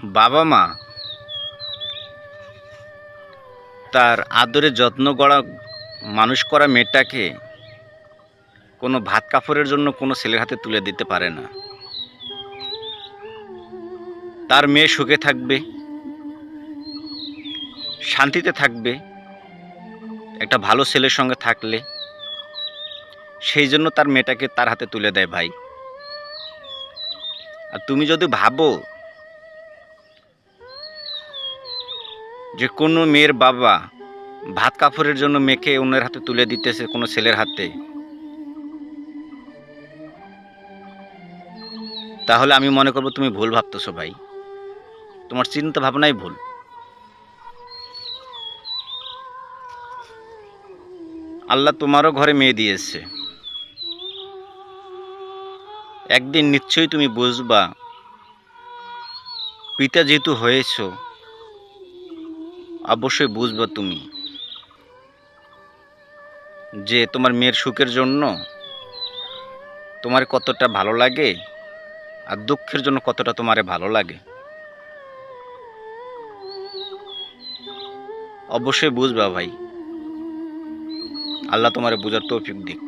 বাবা মা তার আদরে যত্ন করা মানুষ করা মেয়েটাকে কোনো ভাত কাপড়ের জন্য কোনো ছেলের হাতে তুলে দিতে পারে না। তার মেয়ে সুখে থাকবে, শান্তিতে থাকবে একটা ভালো ছেলের সঙ্গে থাকলে, সেই জন্য তার মেয়েটাকে তার হাতে তুলে দেয় ভাই। আর তুমি যদি ভাবো যে কোনো মেয়ের বাবা ভাত কাপড়ের জন্য মেয়েকে অন্যের হাতে তুলে দিতেছে কোনো ছেলের হাতে, তাহলে আমি মনে করবো তুমি ভুল ভাবতেছো ভাই। তোমার চিন্তা ভাবনাই ভুল। আল্লাহ তোমারও ঘরে মেয়ে দিয়েছে, একদিন নিশ্চয়ই তুমি বুঝবা, পিতা যেহেতু হয়েছো অবশ্যই বুঝবা তুমি যে তোমার মেয়ের সুখের জন্য তোমার কতটা ভালো লাগে আর দুঃখের জন্য কতটা তোমারে ভালো লাগে। অবশ্যই বুঝবা ভাই। আল্লাহ তোমারে বুঝার তৌফিক দিক।